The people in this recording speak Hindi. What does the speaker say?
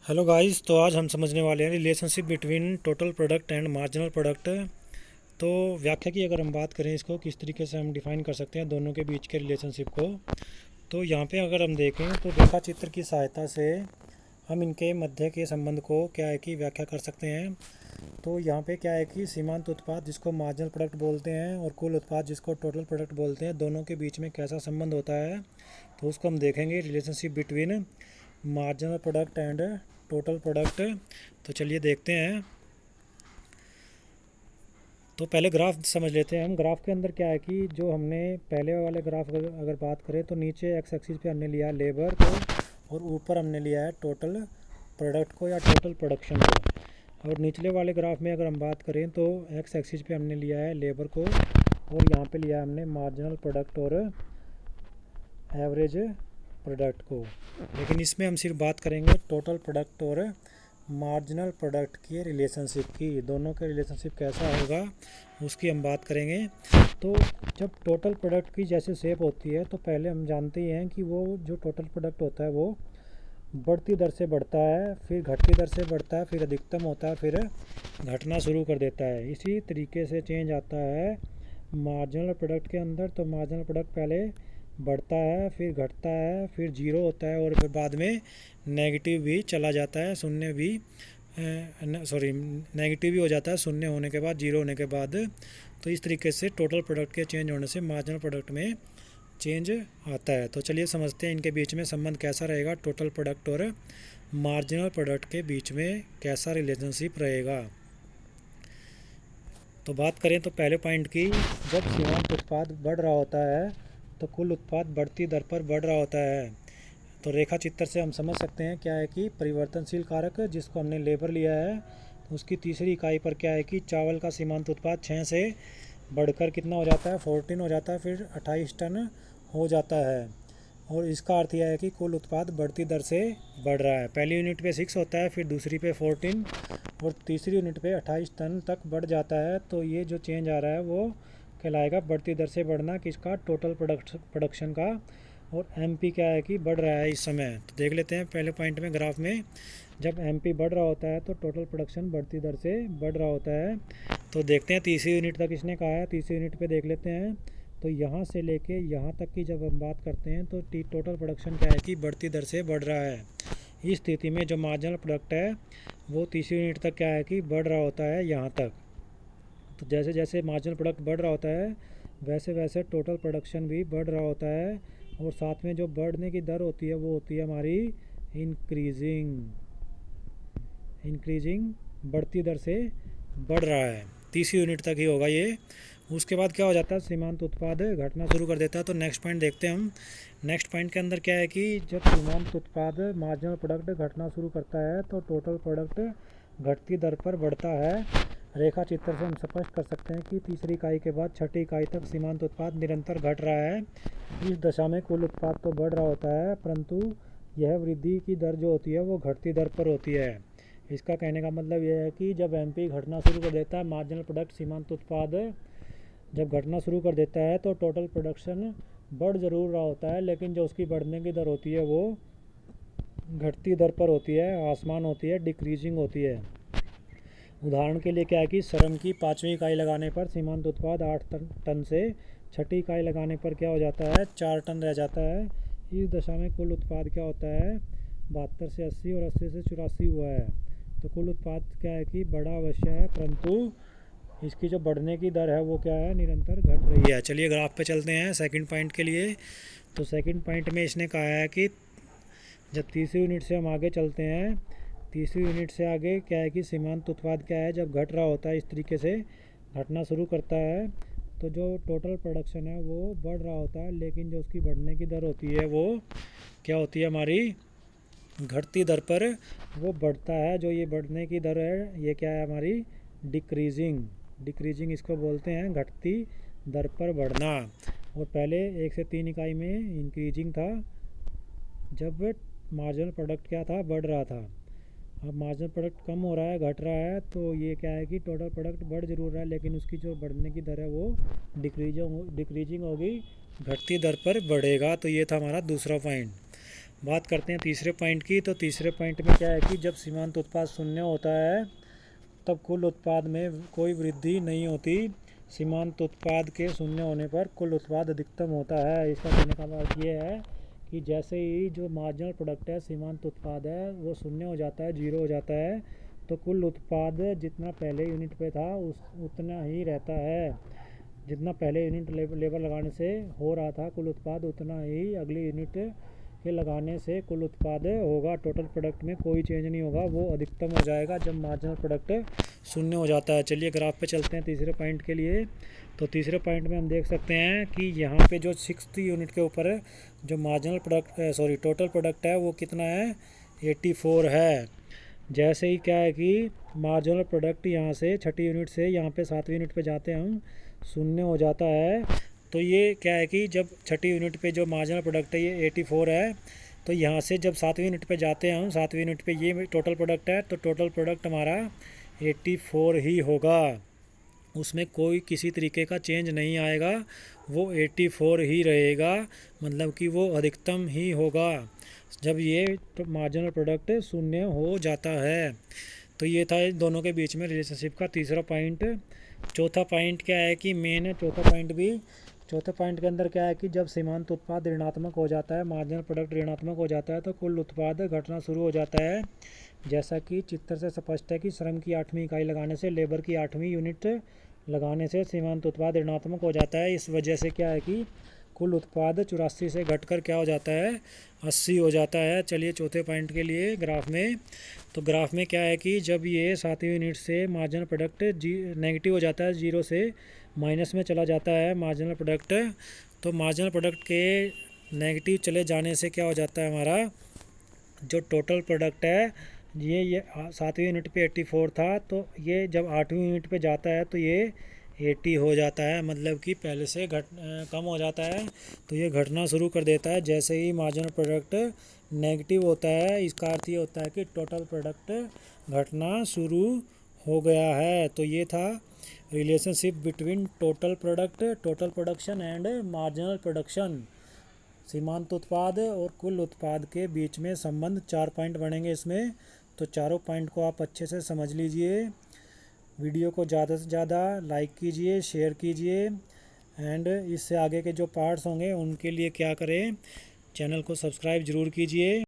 Hello guys. तो आज हम समझने वाले हैं relationship between total product and marginal product. तो व्याख्या की अगर हम बात करें, इसको किस तरीके से हम डिफाइन कर सकते हैं दोनों के बीच के रिलेशनशिप को। तो यहाँ पे अगर हम देखें तो रेखा चित्र की सहायता से हम इनके मध्य के संबंध को क्या है कि व्याख्या कर सकते हैं। तो यहाँ पे क्या है कि सीमांत उत्पाद जिसको मार्जिनल प्रोडक्ट बोलते हैं और कुल उत्पाद जिसको टोटल प्रोडक्ट बोलते हैं, दोनों के बीच में कैसा संबंध होता है तो उसको हम देखेंगे, relationship between marginal product and total product. तो चलिए देखते हैं। तो पहले ग्राफ समझ लेते हैं हम। ग्राफ के अंदर क्या है कि जो हमने पहले वाले ग्राफ अगर बात करें तो नीचे एक्स एक्सिस पे हमने लिया है लेबर को और ऊपर हमने लिया है टोटल प्रोडक्ट को या टोटल प्रोडक्शन को। और निचले वाले ग्राफ में अगर हम बात करें तो एक्स एक्सिस पे हमने लिया है लेबर को और यहाँ पे लिया है हमने मार्जिनल प्रोडक्ट और एवरेज प्रोडक्ट को। लेकिन इसमें हम सिर्फ बात करेंगे टोटल प्रोडक्ट और मार्जिनल प्रोडक्ट के रिलेशनशिप की। दोनों के रिलेशनशिप कैसा होगा उसकी हम बात करेंगे। तो जब टोटल प्रोडक्ट की जैसे शेप होती है तो पहले हम जानते ही हैं कि वो जो टोटल प्रोडक्ट होता है वो बढ़ती दर से बढ़ता है, फिर घटती दर से बढ़ता है, फिर अधिकतम होता है, फिर घटना शुरू कर देता है। इसी तरीके से चेंज आता है मार्जिनल प्रोडक्ट के अंदर। तो मार्जिनल प्रोडक्ट पहले बढ़ता है, फिर घटता है, फिर जीरो होता है और फिर बाद में नेगेटिव भी चला जाता है, शून्य भी नेगेटिव भी हो जाता है शून्य होने के बाद, जीरो होने के बाद। तो इस तरीके से टोटल प्रोडक्ट के चेंज होने से मार्जिनल प्रोडक्ट में चेंज आता है। तो चलिए समझते हैं इनके बीच में संबंध कैसा रहेगा, टोटल प्रोडक्ट और मार्जिनल प्रोडक्ट के बीच में कैसा रिलेशनशिप रहेगा। तो बात करें तो पहले पॉइंट की, जब सीमांत उत्पाद बढ़ रहा होता है तो कुल उत्पाद बढ़ती दर पर बढ़ रहा होता है। तो रेखा चित्र से हम समझ सकते हैं क्या है कि परिवर्तनशील कारक जिसको हमने लेबर लिया है, तो उसकी तीसरी इकाई पर क्या है कि चावल का सीमांत उत्पाद 6 से बढ़कर कितना हो जाता है, 14 हो जाता है, फिर 28 टन हो जाता है। और इसका अर्थ यह है कि कुल उत्पाद बढ़ती दर से बढ़ रहा है। पहली यूनिट पे 6 होता है, फिर दूसरी पे 14 और तीसरी यूनिट पे 28 टन तक बढ़ जाता है। तो ये जो चेंज आ रहा है वो कहलाएगा बढ़ती दर से बढ़ना किसका, टोटल प्रोडक्शन का। और एमपी क्या है कि बढ़ रहा है इस समय। तो देख लेते हैं पहले पॉइंट में ग्राफ में, जब एमपी बढ़ रहा होता है तो टोटल प्रोडक्शन बढ़ती दर से बढ़ रहा होता है। तो देखते हैं तीसरी यूनिट तक इसने कहा है, तीसरी यूनिट पे देख लेते हैं। तो यहाँ से लेके यहाँ तक की जब हम बात करते हैं तो टोटल प्रोडक्शन क्या है कि बढ़ती दर से बढ़ रहा है। इस स्थिति में जो मार्जिनल प्रोडक्ट है वो तीसरी यूनिट तक क्या है कि बढ़ रहा होता है यहाँ तक। तो जैसे जैसे मार्जिनल प्रोडक्ट बढ़ रहा होता है वैसे वैसे टोटल प्रोडक्शन भी बढ़ रहा होता है। और साथ में जो बढ़ने की दर होती है वो होती है हमारी इंक्रीजिंग बढ़ती दर से बढ़ रहा है। तीसरी यूनिट तक ही होगा ये। उसके बाद क्या हो जाता है, सीमांत उत्पाद घटना शुरू कर देता है। तो नेक्स्ट पॉइंट देखते हैं हम। नेक्स्ट पॉइंट के अंदर क्या है कि जब सीमांत उत्पाद मार्जिनल प्रोडक्ट घटना शुरू करता है तो टोटल प्रोडक्ट घटती दर पर बढ़ता है। रेखा चित्र से हम स्पष्ट कर सकते हैं कि तीसरी इकाई के बाद छठी इकाई तक सीमांत उत्पाद निरंतर घट रहा है। इस दशा में कुल उत्पाद तो बढ़ रहा होता है परंतु यह वृद्धि की दर जो होती है वो घटती दर पर होती है। इसका कहने का मतलब यह है कि जब एमपी घटना शुरू कर देता है, मार्जिनल प्रोडक्ट सीमांत उत्पाद जब घटना शुरू कर देता है तो टोटल प्रोडक्शन बढ़ ज़रूर रहा होता है, लेकिन जो उसकी बढ़ने की दर होती है वो घटती दर पर होती है, आसमान होती है, डिक्रीजिंग होती है। उदाहरण के लिए क्या है कि श्रम की 5वीं इकाई लगाने पर सीमांत उत्पाद 8 टन से छठी इकाई लगाने पर क्या हो जाता है, 4 टन रह जाता है। इस दशा में कुल उत्पाद क्या होता है, 72 से 80 और 80 से 84 हुआ है। तो कुल उत्पाद क्या है कि बड़ा अवश्य है परंतु इसकी जो बढ़ने की दर है वो क्या है, निरंतर घट रही है। चलिए ग्राफ पे चलते हैं सेकंड पॉइंट के लिए। तो सेकंड पॉइंट में इसने कहा है कि जब तीसरी यूनिट से हम आगे चलते हैं, तीसरी यूनिट से आगे क्या है कि सीमांत उत्पाद क्या है, जब घट रहा होता है इस तरीके से घटना शुरू करता है तो जो टोटल प्रोडक्शन है वो बढ़ रहा होता है, लेकिन जो उसकी बढ़ने की दर होती है वो क्या होती है, हमारी घटती दर पर वो बढ़ता है। जो ये बढ़ने की दर है ये क्या है, हमारी डिक्रीजिंग इसको बोलते हैं, घटती दर पर बढ़ना। और पहले 1 से 3 इकाई में इंक्रीजिंग था जब मार्जिनल प्रोडक्ट क्या था, बढ़ रहा था। अब मार्जिनल प्रोडक्ट कम हो रहा है, घट रहा है, तो ये क्या है कि टोटल प्रोडक्ट बढ़ जरूर रहा है लेकिन उसकी जो बढ़ने की दर है वो डिक्रीजिंग होगी, घटती दर पर बढ़ेगा। तो ये था हमारा दूसरा पॉइंट। बात करते हैं तीसरे पॉइंट की। तो तीसरे पॉइंट में क्या है कि जब सीमांत उत्पाद शून्य होता है तब कुल उत्पाद में कोई वृद्धि नहीं होती। सीमांत उत्पाद के शून्य होने पर कुल उत्पाद अधिकतम होता है। इसका कहने का मतलब ये है कि जैसे ही जो मार्जिनल प्रोडक्ट है, सीमांत उत्पाद है, वो शून्य हो जाता है, जीरो हो जाता है, तो कुल उत्पाद जितना पहले यूनिट पे था उतना ही रहता है। जितना पहले यूनिट लेबर लगाने से हो रहा था कुल उत्पाद, उतना ही अगली यूनिट के लगाने से कुल उत्पाद होगा। टोटल प्रोडक्ट में कोई चेंज नहीं होगा, वो अधिकतम हो जाएगा जब मार्जिनल प्रोडक्ट शून्य हो जाता है। चलिए ग्राफ पे चलते हैं तीसरे पॉइंट के लिए। तो तीसरे पॉइंट में हम देख सकते हैं कि यहाँ पे जो 6th यूनिट के ऊपर जो मार्जिनल प्रोडक्ट टोटल प्रोडक्ट है वो कितना है, 84 है। जैसे ही क्या है कि मार्जिनल प्रोडक्ट यहाँ से 6ठी यूनिट से यहाँ पे 7वीं यूनिट पे जाते हैं हम, शून्य हो जाता है। तो ये क्या है कि जब 6ठी यूनिट पे जो मार्जिनल प्रोडक्ट है ये 84 है, तो यहाँ से जब 7वीं यूनिट पे जाते हैं हम, 7वीं यूनिट पे ये टोटल प्रोडक्ट है, तो टोटल प्रोडक्ट हमारा 84 ही होगा। उसमें कोई किसी तरीके का चेंज नहीं आएगा, वो 84 ही रहेगा, मतलब कि वो अधिकतम ही होगा जब ये मार्जिनल प्रोडक्ट शून्य हो जाता है। तो ये था दोनों के बीच में रिलेशनशिप का तीसरा पॉइंट। चौथा पॉइंट क्या है कि मेन है चौथा पॉइंट भी। चौथे पॉइंट के अंदर क्या है कि जब सीमांत उत्पाद ऋणात्मक हो जाता है, मार्जिनल प्रोडक्ट ऋणात्मक हो जाता है, तो कुल उत्पाद घटना शुरू हो जाता है। जैसा कि चित्र से स्पष्ट है कि श्रम की 8वीं इकाई लगाने से, लेबर की 8वीं यूनिट लगाने से सीमांत उत्पाद ऋणात्मक हो जाता है। इस वजह से क्या है कि कुल उत्पाद 84 से घटकर क्या हो जाता है, 80 हो जाता है। चलिए चौथे पॉइंट के लिए ग्राफ में। तो ग्राफ में क्या है कि जब ये 7वीं यूनिट से मार्जिनल प्रोडक्ट नेगेटिव हो जाता है, 0 से माइनस में चला जाता है मार्जिनल प्रोडक्ट, तो मार्जिनल प्रोडक्ट के नेगेटिव चले जाने से क्या हो जाता है, हमारा जो टोटल प्रोडक्ट है ये 7वीं यूनिट पे 84 था, तो ये जब 8वीं यूनिट पे जाता है तो ये 80 हो जाता है, मतलब कि पहले से कम हो जाता है। तो ये घटना शुरू कर देता है जैसे ही मार्जिनल प्रोडक्ट नेगेटिव होता है। इसका अर्थ ये होता है कि टोटल प्रोडक्ट घटना शुरू हो गया है। तो ये था relationship between total product, total production and marginal production. सीमांत उत्पाद और कुल उत्पाद के बीच में संबंध 4 पॉइंट बनेंगे इसमें। तो चारों पॉइंट को आप अच्छे से समझ लीजिए। वीडियो को ज़्यादा से ज़्यादा लाइक कीजिए, शेयर कीजिए, एंड इससे आगे के जो पार्ट्स होंगे उनके लिए क्या करें, चैनल को सब्सक्राइब ज़रूर कीजिए।